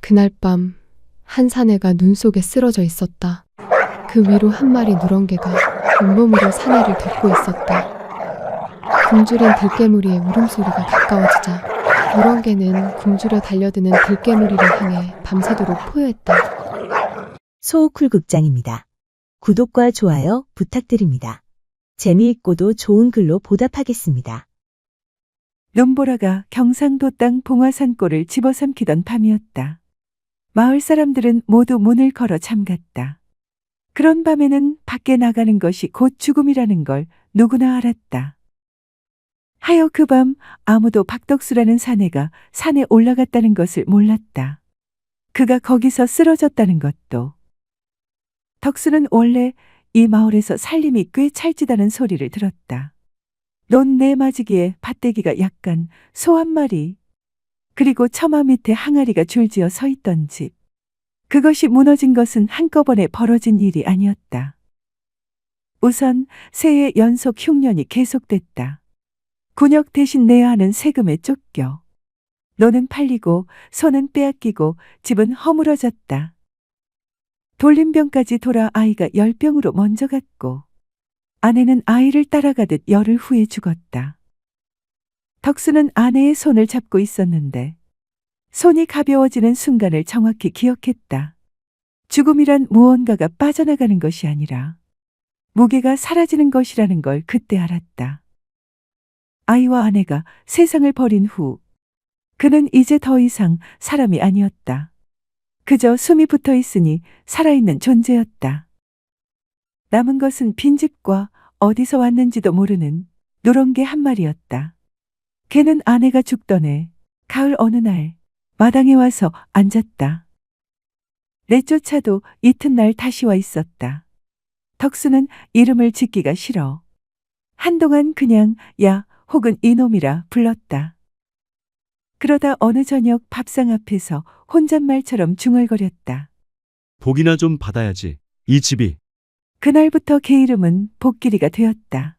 그날 밤 한 사내가 눈 속에 쓰러져 있었다. 그 위로 한 마리 누렁개가 온몸으로 사내를 덮고 있었다. 굶주린 들깨무리의 울음소리가 가까워지자 누렁개는 굶주려 달려드는 들깨무리를 향해 밤새도록 포효했다. 소호쿨극장입니다. 구독과 좋아요 부탁드립니다. 재미있고도 좋은 글로 보답하겠습니다. 눈보라가 경상도 땅 봉화산골을 집어삼키던 밤이었다. 마을 사람들은 모두 문을 걸어 잠갔다. 그런 밤에는 밖에 나가는 것이 곧 죽음이라는 걸 누구나 알았다. 하여 그 밤 아무도 박덕수라는 사내가 산에 올라갔다는 것을 몰랐다. 그가 거기서 쓰러졌다는 것도. 덕수는 원래 이 마을에서 살림이 꽤 찰지다는 소리를 들었다. 논 내맞이기에 밭대기가 약간 소 한 마리, 그리고 처마 밑에 항아리가 줄지어 서 있던 집. 그것이 무너진 것은 한꺼번에 벌어진 일이 아니었다. 우선 새해 연속 흉년이 계속됐다. 군역 대신 내야 하는 세금에 쫓겨. 노는 팔리고 소는 빼앗기고 집은 허물어졌다. 돌림병까지 돌아 아이가 열병으로 먼저 갔고 아내는 아이를 따라가듯 열흘 후에 죽었다. 덕수는 아내의 손을 잡고 있었는데 손이 가벼워지는 순간을 정확히 기억했다. 죽음이란 무언가가 빠져나가는 것이 아니라 무게가 사라지는 것이라는 걸 그때 알았다. 아이와 아내가 세상을 버린 후 그는 이제 더 이상 사람이 아니었다. 그저 숨이 붙어 있으니 살아있는 존재였다. 남은 것은 빈집과 어디서 왔는지도 모르는 누렁개 한 마리였다. 걔는 아내가 죽던 해 가을 어느 날 마당에 와서 앉았다. 내쫓아도 이튿날 다시 와 있었다. 덕수는 이름을 짓기가 싫어 한동안 그냥 야 혹은 이놈이라 불렀다. 그러다 어느 저녁 밥상 앞에서 혼잣말처럼 중얼거렸다. 복이나 좀 받아야지. 이 집이. 그날부터 걔 이름은 복길이가 되었다.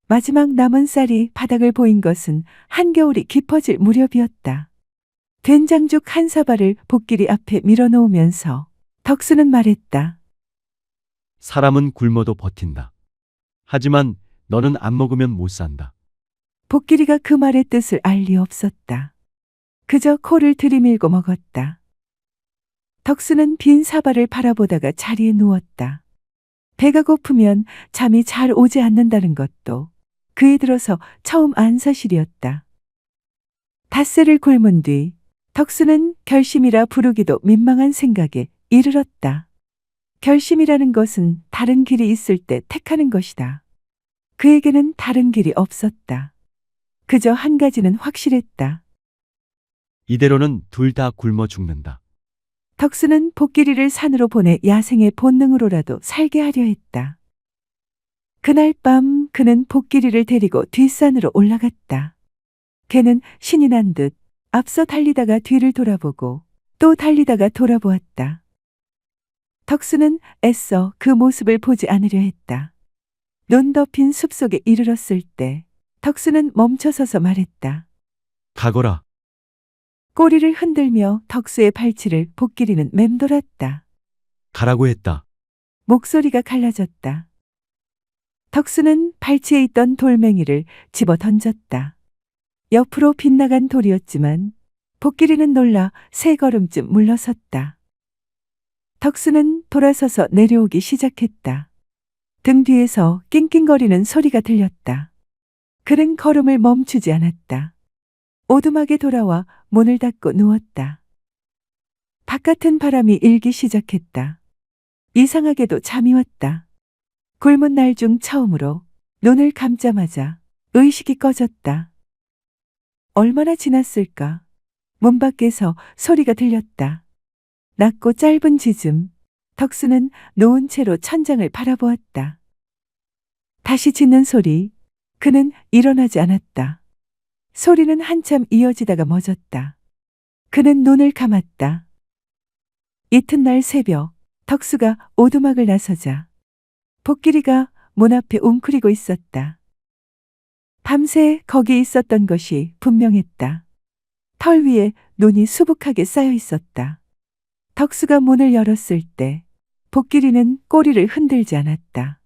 마지막 남은 쌀이 바닥을 보인 것은 한겨울이 깊어질 무렵이었다. 된장죽 한 사발을 복길이 앞에 밀어놓으면서 덕수는 말했다. 사람은 굶어도 버틴다. 하지만 너는 안 먹으면 못 산다. 복길이가 그 말의 뜻을 알 리 없었다. 그저 코를 들이밀고 먹었다. 덕수는 빈 사발을 바라보다가 자리에 누웠다. 배가 고프면 잠이 잘 오지 않는다는 것도 그에 들어서 처음 안 사실이었다. 닷새를 굶은 뒤 덕수는 결심이라 부르기도 민망한 생각에 이르렀다. 결심이라는 것은 다른 길이 있을 때 택하는 것이다. 그에게는 다른 길이 없었다. 그저 한 가지는 확실했다. 이대로는 둘 다 굶어 죽는다. 덕수는 복길이를 산으로 보내 야생의 본능으로라도 살게 하려 했다. 그날 밤 그는 복길이를 데리고 뒷산으로 올라갔다. 걔는 신이 난 듯 앞서 달리다가 뒤를 돌아보고 또 달리다가 돌아보았다. 덕수는 애써 그 모습을 보지 않으려 했다. 눈 덮인 숲속에 이르렀을 때 덕수는 멈춰서서 말했다. 가거라. 꼬리를 흔들며 덕수의 발치를 복길이는 맴돌았다. 가라고 했다. 목소리가 갈라졌다. 덕수는 발치에 있던 돌멩이를 집어 던졌다. 옆으로 빗나간 돌이었지만 복길이는 놀라 세 걸음쯤 물러섰다. 덕수는 돌아서서 내려오기 시작했다. 등 뒤에서 낑낑거리는 소리가 들렸다. 그는 걸음을 멈추지 않았다. 오두막에 돌아와 문을 닫고 누웠다. 바깥은 바람이 일기 시작했다. 이상하게도 잠이 왔다. 굶은 날 중 처음으로 눈을 감자마자 의식이 꺼졌다. 얼마나 지났을까? 문 밖에서 소리가 들렸다. 낮고 짧은 짖음. 덕수는 누운 채로 천장을 바라보았다. 다시 짖는 소리. 그는 일어나지 않았다. 소리는 한참 이어지다가 멎었다. 그는 눈을 감았다. 이튿날 새벽 덕수가 오두막을 나서자 복길이가 문 앞에 웅크리고 있었다. 밤새 거기 있었던 것이 분명했다. 털 위에 눈이 수북하게 쌓여 있었다. 덕수가 문을 열었을 때 복길이는 꼬리를 흔들지 않았다.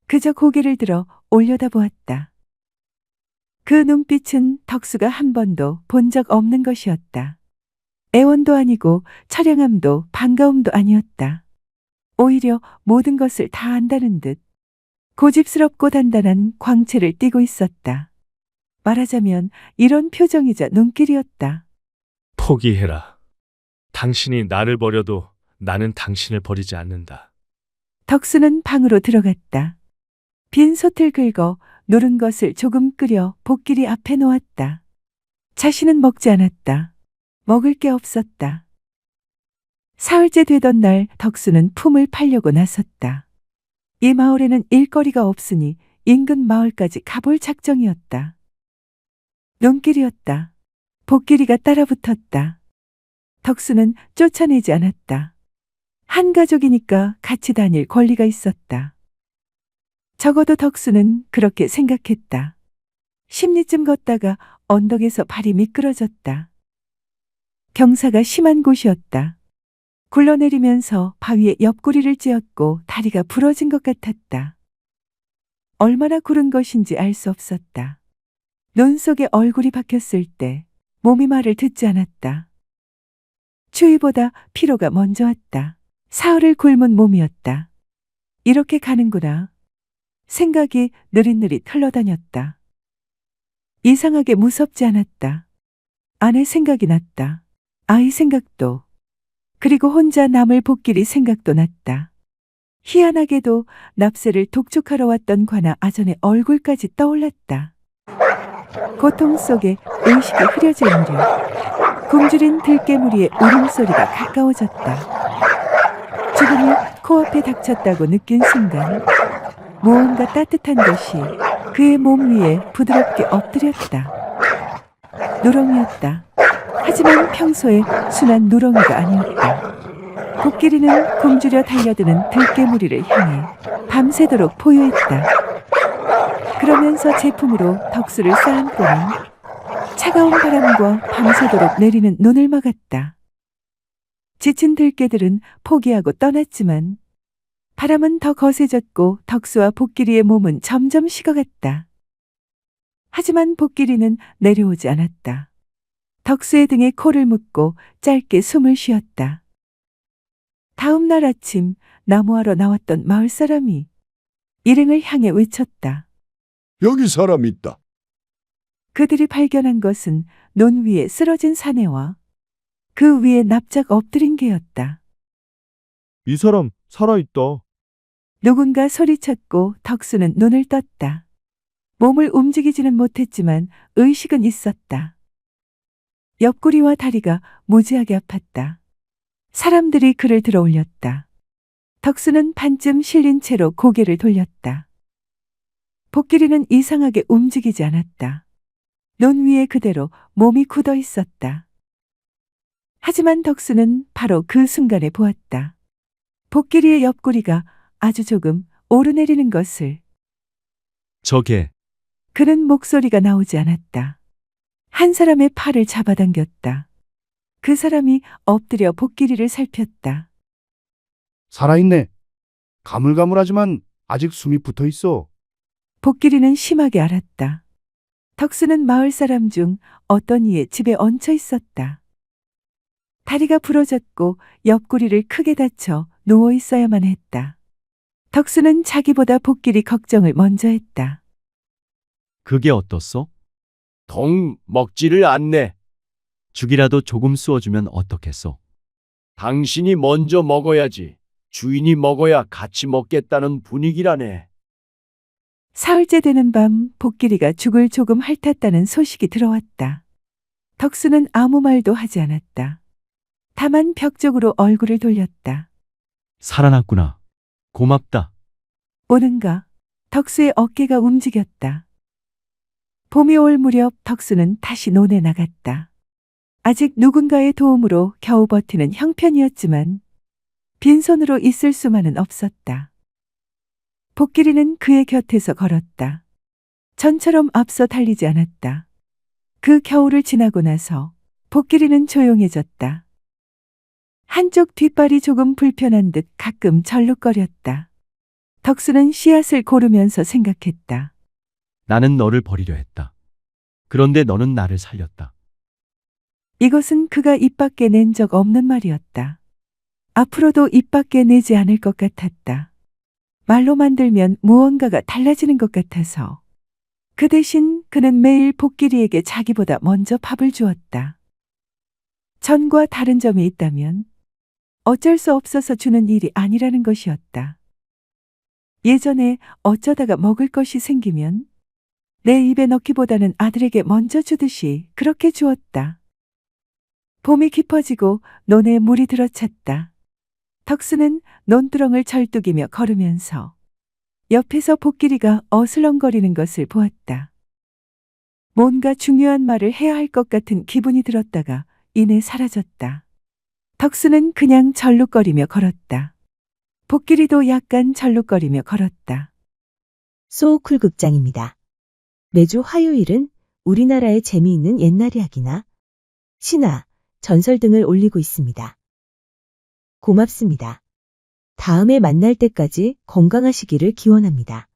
그저 고개를 들어 올려다보았다. 그 눈빛은 덕수가 한 번도 본 적 없는 것이었다. 애원도 아니고 처량함도 반가움도 아니었다. 오히려 모든 것을 다 안다는 듯 고집스럽고 단단한 광채를 띠고 있었다. 말하자면 이런 표정이자 눈길이었다. 포기해라. 당신이 나를 버려도 나는 당신을 버리지 않는다. 덕수는 방으로 들어갔다. 빈 솥을 긁어 누른 것을 조금 끓여 복길이 앞에 놓았다. 자신은 먹지 않았다. 먹을 게 없었다. 사흘째 되던 날 덕수는 품을 팔려고 나섰다. 이 마을에는 일거리가 없으니 인근 마을까지 가볼 작정이었다. 눈길이었다. 복길이가 따라붙었다. 덕수는 쫓아내지 않았다. 한 가족이니까 같이 다닐 권리가 있었다. 적어도 덕수는 그렇게 생각했다. 10리쯤 걷다가 언덕에서 발이 미끄러졌다. 경사가 심한 곳이었다. 굴러내리면서 바위에 옆구리를 찧었고 다리가 부러진 것 같았다. 얼마나 구른 것인지 알 수 없었다. 눈 속에 얼굴이 박혔을 때 몸이 말을 듣지 않았다. 추위보다 피로가 먼저 왔다. 사흘을 굶은 몸이었다. 이렇게 가는구나. 생각이 느릿느릿 흘러다녔다. 이상하게 무섭지 않았다. 아내 생각이 났다. 아이 생각도. 그리고 혼자 남을 복길이 생각도 났다. 희한하게도 납세를 독촉하러 왔던 관아 아전의 얼굴까지 떠올랐다. 고통 속에 의식이 흐려질 무렵 굶주린 들깨무리의 울음소리가 가까워졌다. 죽음이 코앞에 닥쳤다고 느낀 순간 무언가 따뜻한 것이 그의 몸 위에 부드럽게 엎드렸다. 누렁이였다. 하지만 평소에 순한 누렁이가 아니었다. 복길이는 굶주려 달려드는 들깨무리를 향해 밤새도록 포효했다. 그러면서 제품으로 덕수를 쌓안고는 차가운 바람과 밤새도록 내리는 눈을 막았다. 지친 들깨들은 포기하고 떠났지만 바람은 더 거세졌고 덕수와 복길이의 몸은 점점 식어갔다. 하지만 복길이는 내려오지 않았다. 덕수의 등에 코를 묶고 짧게 숨을 쉬었다. 다음 날 아침 나무하러 나왔던 마을 사람이 일행을 향해 외쳤다. 여기 사람 있다. 그들이 발견한 것은 논 위에 쓰러진 사내와 그 위에 납작 엎드린 개였다. 이 사람 살아있다. 누군가 소리쳤고 덕수는 눈을 떴다. 몸을 움직이지는 못했지만 의식은 있었다. 옆구리와 다리가 무지하게 아팠다. 사람들이 그를 들어 올렸다. 덕수는 반쯤 실린 채로 고개를 돌렸다. 복길이는 이상하게 움직이지 않았다. 논 위에 그대로 몸이 굳어 있었다. 하지만 덕수는 바로 그 순간에 보았다. 복길이의 옆구리가 아주 조금 오르내리는 것을. 저게 그는 목소리가 나오지 않았다. 한 사람의 팔을 잡아당겼다. 그 사람이 엎드려 복길이를 살폈다. 살아있네. 가물가물하지만 아직 숨이 붙어 있어. 복길이는 심하게 알았다. 덕수는 마을 사람 중 어떤 이의 집에 얹혀 있었다. 다리가 부러졌고 옆구리를 크게 다쳐 누워 있어야만 했다. 덕수는 자기보다 복길이 걱정을 먼저 했다. 그게 어떻소? 동 먹지를 않네. 죽이라도 조금 쑤어주면 어떻겠소? 당신이 먼저 먹어야지. 주인이 먹어야 같이 먹겠다는 분위기라네. 사흘째 되는 밤 복길이가 죽을 조금 핥았다는 소식이 들어왔다. 덕수는 아무 말도 하지 않았다. 다만 벽 쪽으로 얼굴을 돌렸다. 살아났구나. 고맙다. 오는가? 덕수의 어깨가 움직였다. 봄이 올 무렵 덕수는 다시 논에 나갔다. 아직 누군가의 도움으로 겨우 버티는 형편이었지만 빈손으로 있을 수만은 없었다. 복길이는 그의 곁에서 걸었다. 전처럼 앞서 달리지 않았다. 그 겨울을 지나고 나서 복길이는 조용해졌다. 한쪽 뒷발이 조금 불편한 듯 가끔 절룩거렸다. 덕수는 씨앗을 고르면서 생각했다. 나는 너를 버리려 했다. 그런데 너는 나를 살렸다. 이것은 그가 입 밖에 낸 적 없는 말이었다. 앞으로도 입 밖에 내지 않을 것 같았다. 말로만 들면 무언가가 달라지는 것 같아서. 그 대신 그는 매일 복길이에게 자기보다 먼저 밥을 주었다. 전과 다른 점이 있다면 어쩔 수 없어서 주는 일이 아니라는 것이었다. 예전에 어쩌다가 먹을 것이 생기면 내 입에 넣기보다는 아들에게 먼저 주듯이 그렇게 주었다. 봄이 깊어지고 논에 물이 들어찼다. 덕수는 논두렁을 절뚝이며 걸으면서 옆에서 복길이가 어슬렁거리는 것을 보았다. 뭔가 중요한 말을 해야 할 것 같은 기분이 들었다가 이내 사라졌다. 덕수는 그냥 절룩거리며 걸었다. 복길이도 약간 절룩거리며 걸었다. 소우쿨 극장입니다. 매주 화요일은 우리나라의 재미있는 옛날 이야기나 신화, 전설 등을 올리고 있습니다. 고맙습니다. 다음에 만날 때까지 건강하시기를 기원합니다.